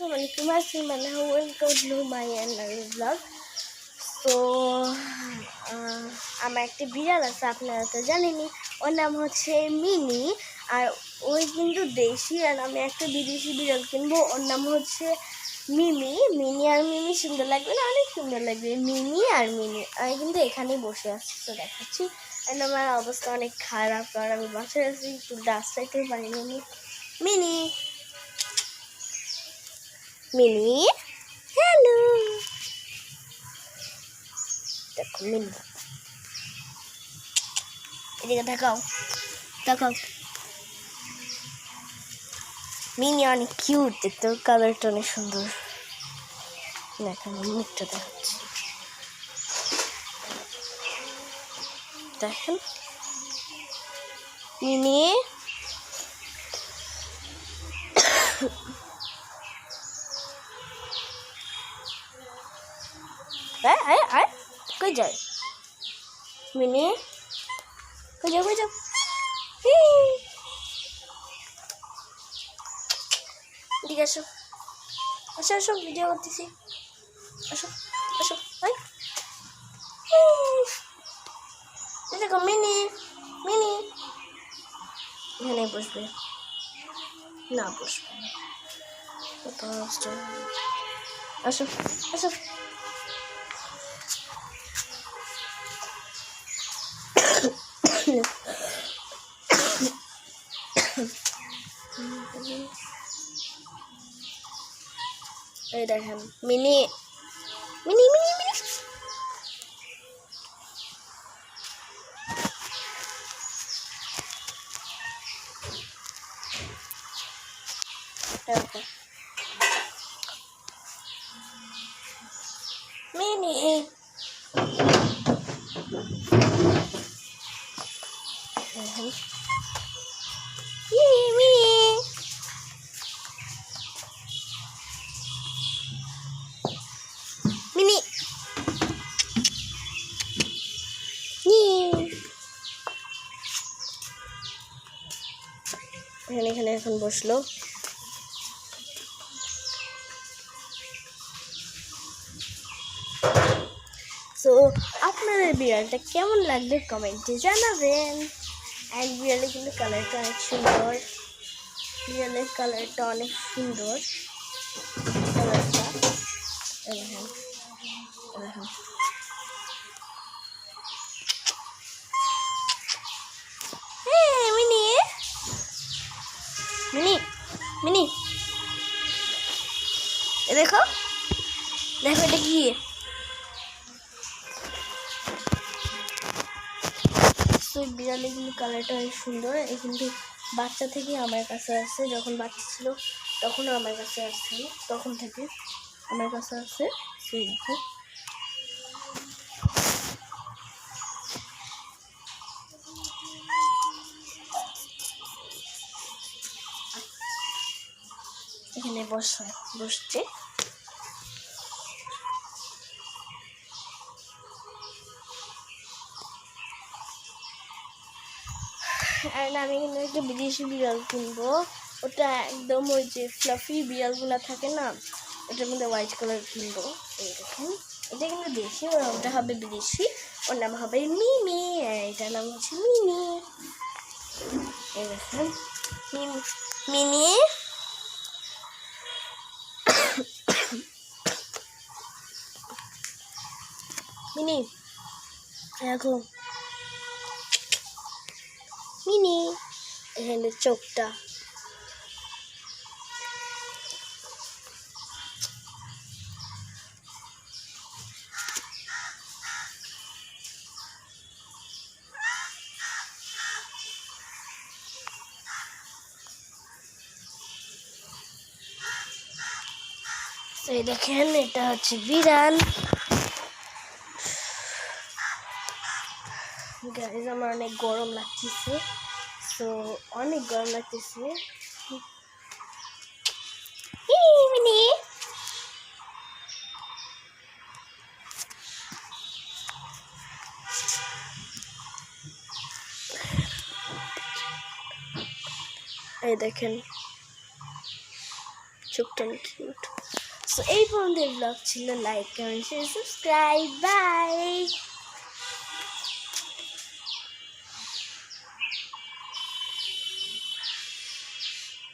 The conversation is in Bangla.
Assalamualaikum warahmatullahi wabarakatuh. Welcome to my another vlog. So আমার একটা বিড়াল আছে, আপনারা তো জানেনই। ওর নাম হচ্ছে মিনি, আর ওই কিন্তু দেশি। আর আমি একটা বিদেশি বিড়াল কিনবো, ওর নাম হচ্ছে মিমি। মিনি আর মিমি সুন্দর লাগবে না? অনেক সুন্দর লাগবে মিনি আর মিনি। আমি কিন্তু এখানেই বসে আছি, তো দেখাচ্ছি। আর আমার অবস্থা অনেক খারাপ, কারণ আমি বাসায় আছি, একটু ডাস্ট চাইতে পারিনি। মিনি মিনি হ্যালো, দেখো মিনি, এদিকে দেখাও দেখাও। মিনি অনেক কিউট দেখতে, কালারটা অনেক সুন্দর। দেখেন মুখটা দেখাচ্ছি, দেখেন মিনি। কই যায় মিনি? কই যাও কই যাও? এদিকে আসো, আসো আসো, ভিডিও করতেছি। আসো আসো, দেখো মিনি মিনি এখানে বসবে না, বসবে না। আসো আসো। এই দেখেন mini mini mini mini. Mini mini এখানে এখন বসলো। সো আপনাদের বিড়ালটা কেমন লাগবে কমেন্টে জানাবেন। অ্যান্ড বিড়ালের কিন্তু কালারটা অনেক সুন্দর, বিড়ালের কালারটা অনেক সুন্দর। কালারটা এরকম এরকম। মিনি মিনি মিনি দেখো দেখো, এটা কি? বিড়ালের কিন্তু কালারটা অনেক সুন্দর। এই কিন্তু বাচ্চা থেকে আমার কাছে আসছে, যখন বাচ্চা ছিল তখনও আমার কাছে আসছে, তখন থেকে আমার কাছে আসছে। এখানে বসছে। আর আমি কিন্তু একটা বিদেশি বিড়াল কিনবো। ওটা একদম ওই যে ফ্লাফি বিড়ালগুলো থাকে না, ওটার মধ্যে হোয়াইট কালার কিনবো। এই দেখেন, এটা কিন্তু দেশি, ওটা হবে বিদেশি। ওর নাম হবে মিমি, এটার নাম হচ্ছে মিনি। এই দেখেন মিনি। মিনি দেখো মিনি, এখানে চোখটা। এই দেখেন, এটা হচ্ছে বিড়াল। গাইজ আমার অনেক গরম লাগতেছে, তো অনেক গরম লাগতেছে। এই দেখেন চোখটা কিউট। সো এই পর্যন্ত ব্লগ ছিল। Like comment share subscribe, by.